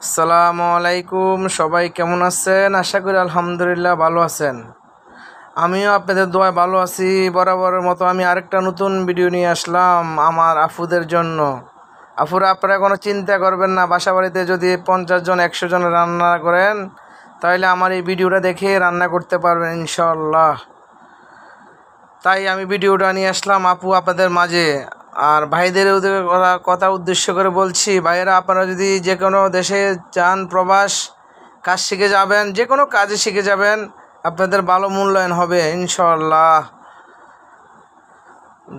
আসসালামু আলাইকুম, সবাই কেমন আছেন? আশা করি আলহামদুলিল্লাহ ভালো আছেন। আমিও আপনাদের দোয়ায় ভালো আছি। বরাবরের মতো আমি আরেকটা নতুন ভিডিও নিয়ে আসলাম আমার আফুদের জন্য। আফুরা, আপনারা কোনো চিন্তা করবেন না। বাসা বাড়িতে যদি 50 জন 100 জন রান্না করেন, তাহলে আমার এই ভিডিওটা দেখে রান্না করতে পারবেন ইনশাআল্লাহ। তাই আমি ভিডিওটা নিয়ে আসলাম আপু আপনাদের মাঝে। আর ভাইদের কথা উদ্দেশ্য করে বলছি, ভাইয়েরা আপনারা যদি যে কোনো দেশে যান, প্রবাস কাজ শিখে যাবেন, যে কোনো কাজে শিখে যাবেন, আপনাদের ভালো মূল্যায়ন হবে ইনশাআল্লাহ।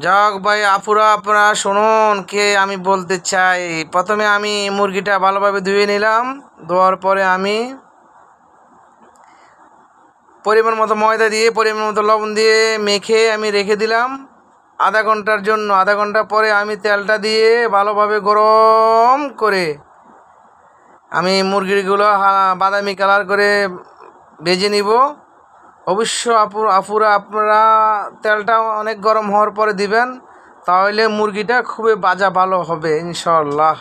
যাক ভাই, আপুরা আপনারা শুনুন কে আমি বলতে চাই। প্রথমে আমি মুরগিটা ভালোভাবে ধুয়ে নিলাম। ধোয়ার পরে আমি পরিমাণ মতো ময়দা দিয়ে, পরিমাণ মতো লবণ দিয়ে মেখে আমি রেখে দিলাম আধা ঘন্টার জন্য। আধা ঘন্টা পরে আমি তেলটা দিয়ে ভালোভাবে গরম করে আমি মুরগিগুলো বাদামি কালার করে ভেজে নিব। অবশ্য আপুরা আপনারা তেলটা অনেক গরম হওয়ার পরে দিবেন, তাহলে মুরগিটা খুবই ভালো হবে ইনশাআল্লাহ।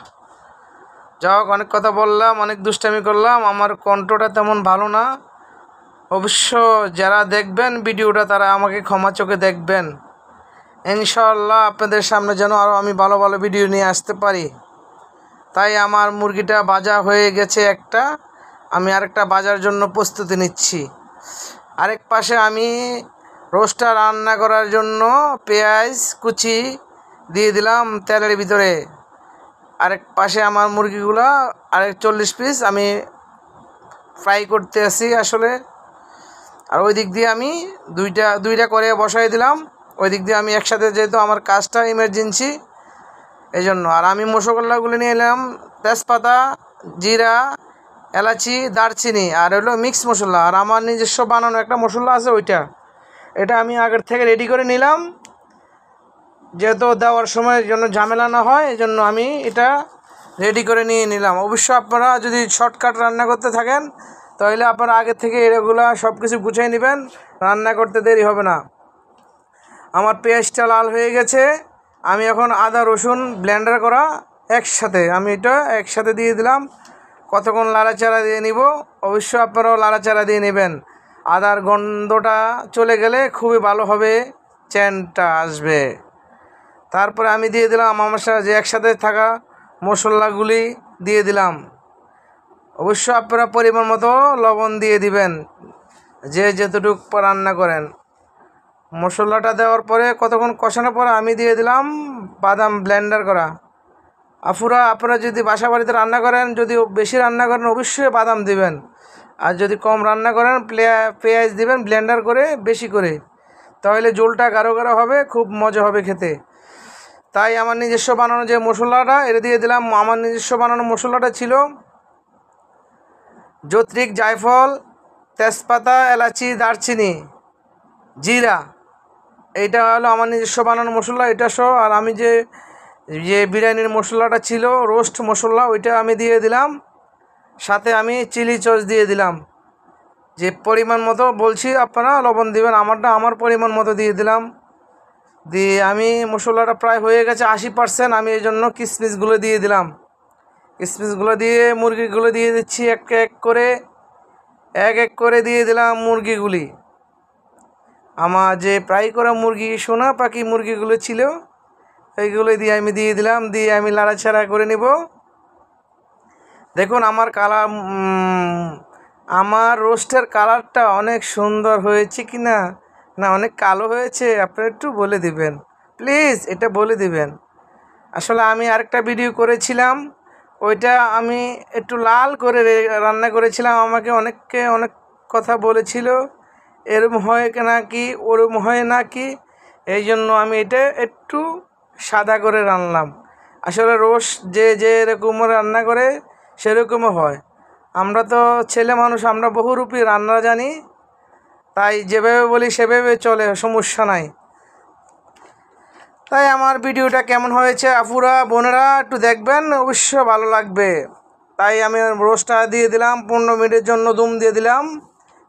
যাক, অনেক কথা বললাম, অনেক দুষ্টামি করলাম, আমার কণ্ঠটা তেমন ভালো না। অবশ্য যারা দেখবেন ভিডিওটা তারা আমাকে ক্ষমা চোখে দেখবেন ইনশাআল্লাহ। আপনাদের সামনে যেন আরও আমি ভালো ভালো ভিডিও নিয়ে আসতে পারি। তাই আমার মুরগিটা ভাজা হয়ে গেছে একটা, আমি আরেকটা ভাজার জন্য প্রস্তুতি নিচ্ছি। আরেক পাশে আমি রোস্টটা রান্না করার জন্য পেঁয়াজ কুচি দিয়ে দিলাম তেলের ভিতরে। আরেক পাশে আমার মুরগিগুলো আরেক 40 পিস আমি ফ্রাই করতে আসি আসলে। আর ওই দিক দিয়ে আমি দুইটা করে বসাই দিলাম। ওই দিক দিয়ে আমি একসাথে, যেহেতু আমার কাজটা ইমার্জেন্সি এই জন্য। আর আমি মশলাগুলো নিয়ে এলাম তেজপাতা, জিরা, এলাচি, দারচিনি, আর হলো মিক্স মশলা। আর আমার নিজস্ব বানানো একটা মশলা আছে, এটা আমি আগের থেকে রেডি করে নিলাম, যেহেতু দেওয়ার সময় জন্য ঝামেলা না হয় এই জন্য আমি এটা রেডি করে নিয়ে নিলাম। অবশ্য আপনারা যদি শর্টকাট রান্না করতে থাকেন, তাহলে আপনারা আগে থেকে এগুলো সব কিছু গুছিয়ে নেবেন, রান্না করতে দেরি হবে না। আমার পেঁয়াজটা লাল হয়ে গেছে। আমি এখন আদা রসুন ব্লেন্ডার করা আমি এটা একসাথে দিয়ে দিলাম। কতক্ষণ লাড়াচাড়া দিয়ে নিব, অবশ্য আপনারাও লাড়াচাড়া দিয়ে নেবেন। আদার গন্ধটা চলে গেলে খুবই ভালো হবে, চেনটা আসবে। তারপরে আমি দিয়ে দিলাম আমার সাথে যে একসাথে থাকা মশলাগুলি দিয়ে দিলাম। অবশ্য আপনারা পরিমাণ মতো লবণ দিয়ে দিবেন, যে যতটুকু রান্না করেন। মশলাটা দেওয়ার পরে কতক্ষণ কষানোর পরে আমি দিয়ে দিলাম বাদাম ব্লেন্ডার করা। আপনারা যদি বাসা বাড়িতে রান্না করেন, যদি বেশি রান্না করেন, অবশ্যই বাদাম দিবেন। আর যদি কম রান্না করেন, পেঁয়াজ দিবেন ব্লেন্ডার করে বেশি করে, তাহলে ঝোলটা গাঢ় গাঢ় হবে, খুব মজা হবে খেতে। তাই আমার নিজস্ব বানানো যে মশলাটা এটা দিয়ে দিলাম। আমার নিজস্ব বানানো মশলাটা ছিল জৈত্রিক, জায়ফল, তেজপাতা, এলাচি, দারচিনি, জিরা। এইটা হলো আমার নিজস্ব বানানো মশলা, এটা সহ। আর আমি যে বিরিয়ানির মশলাটা ছিল রোস্ট মশলা, ওইটা আমি দিয়ে দিলাম। সাথে আমি চিলি সস দিয়ে দিলাম, যে পরিমাণ মতো বলছি আপনারা লবণ দিবেন, আমার পরিমাণ মতো দিয়ে দিলাম। দিয়ে আমি মশলাটা প্রায় হয়ে গেছে 80%, আমি এই জন্য কিশমিশগুলো দিয়ে দিলাম। কিশমিশগুলো দিয়ে মুরগিগুলো দিয়ে দিচ্ছি এক এক করে দিয়ে দিলাম মুরগিগুলি। আমার যে ফ্রাই করা মুরগি, সোনা পাখি মুরগিগুলো ছিল, এইগুলো দিয়ে দিলাম। দিয়ে আমি লাড়াচাড়া করে নেব। দেখুন আমার রোস্টের কালারটা অনেক সুন্দর হয়েছে কি না, অনেক কালো হয়েছে, আপনারা একটু বলে দিবেন প্লিজ, এটা বলে দিবেন। আসলে আমি আরেকটা ভিডিও করেছিলাম, ওইটা আমি একটু লাল করে রান্না করেছিলাম। আমাকে অনেকে অনেক কথা বলেছিল, এরম হয় নাকি ওরম হয় নাকি, এই জন্য আমি এটা একটু সাদা করে রান্নালাম। আসলে রোস্ট যে এরকম রান্না করে সেরকমও হয়। আমরা তো ছেলে মানুষ, আমরা বহুরূপী রান্না জানি, তাই যেভাবে বলি সেভাবে চলে, সমস্যা নাই। তাই আমার ভিডিওটা কেমন হয়েছে আপুরা বোনেরা একটু দেখবেন, অবশ্য ভালো লাগবে। তাই আমি রোস্টটা দিয়ে দিলাম, 15 মিনিটের জন্য দম দিয়ে দিলাম।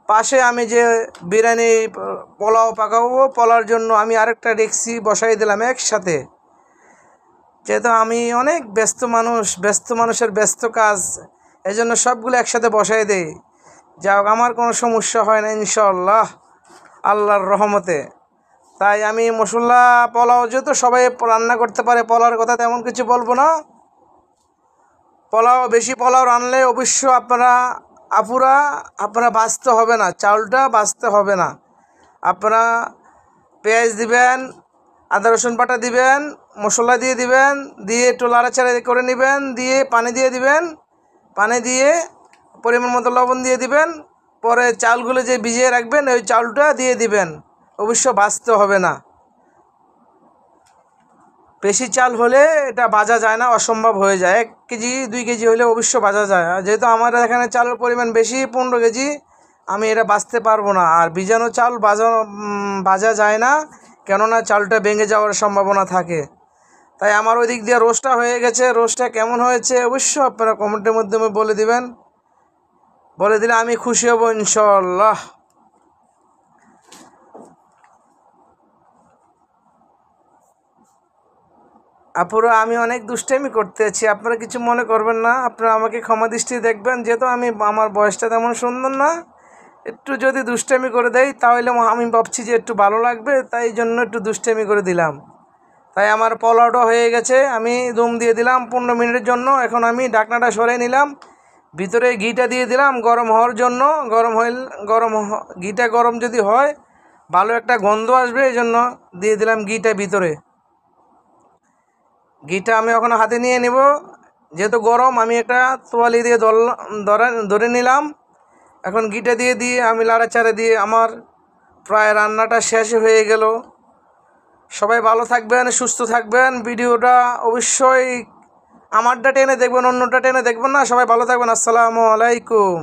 পাশে আমি যে বিরিয়ানি পোলাও পাকাবো, পোলাওর জন্য আমি আরেকটা ডেকচি বসাই দিলাম একসাথে। যেহেতু আমি অনেক ব্যস্ত মানুষের ব্যস্ত কাজ, এই জন্য সবগুলো একসাথে বসাই দেই। যাই হোক, আমার কোনো সমস্যা হয় না ইনশাআল্লাহ আল্লাহর রহমতে। তাই আমি মশলা পোলাও যেহেতু সবাই রান্না করতে পারে, পোলাওর কথা তেমন কিছু বলবো না। পোলাও বেশি পোলাও রানলে অবশ্য আপনারা বাছতে হবে না, চাউলটা বাছতে হবে না। আপনারা পেঁয়াজ দিবেন, আদা রসুন বাটা দিবেন, মশলা দিয়ে দিবেন, দিয়ে একটু লাড়াচাড়া করে নেবেন, দিয়ে পানি দিয়ে দিবেন, পানি দিয়ে পরিমাণ মতো লবণ দিয়ে দিবেন। পরে চালগুলো যে ভিজিয়ে রাখবেন ওই চাউলটা দিয়ে দিবেন। অবশ্য বাছতে হবে না। বেশি চাল হলে এটা ভাজা যায় না, অসম্ভব হয়ে যায়। 1 কেজি 2 কেজি হলে অবশ্য ভাজা যায়। আর যেহেতু আমার এখানে চালের পরিমাণ বেশি, 15 কেজি, আমি এটা বাছতে পারবো না। আর ভিজানো চাল ভাজা যায় না, কেননা চালটা ভেঙে যাওয়ার সম্ভাবনা থাকে। তাই আমার ওই দিক দিয়ে রোস্টটা হয়ে গেছে। রোস্টটা কেমন হয়েছে অবশ্য আপনারা কমেন্টের মাধ্যমে বলে দিবেন। বলে দিলে আমি খুশি হব ইনশাআল্লাহ। আপুরা, আমি অনেক দুষ্টামি করতে আছি, আপনারা কিছু মনে করবেন না। আপনারা আমাকে ক্ষমা দৃষ্টি দেখবেন। যেহেতু আমার বয়সটা তেমন সুন্দর না, একটু যদি দুষ্টামি করে দেই তাহলে আমি ভাবছি যে একটু ভালো লাগবে, তাই জন্য একটু দুষ্টামি করে দিলাম। তাই আমার পোলাওটা হয়ে গেছে, আমি দম দিয়ে দিলাম 15 মিনিটের জন্য। এখন আমি ঢাকনাটা সরিয়ে নিলাম, ভিতরে ঘিটা দিয়ে দিলাম গরম হওয়ার জন্য। ঘিটা গরম যদি হয় ভালো একটা গন্ধ আসবে, এই জন্য দিয়ে দিলাম ঘিটা ভিতরে। ঘিটা আমি এখন হাতে নিয়ে নেব, যেহেতু গরম। আমি একটা তোয়ালি দিয়ে ধরে নিলাম। এখন ঘিটা দিয়ে আমি লাড়াচাড়া দিয়ে আমার প্রায় রান্নাটা শেষ হয়ে গেল। সবাই ভালো থাকবেন, সুস্থ থাকবেন। ভিডিওটা অবশ্যই আমারটা টেনে দেখবেন, অন্যটা টেনে দেখবেন না। সবাই ভালো থাকবেন। আসসালামু আলাইকুম।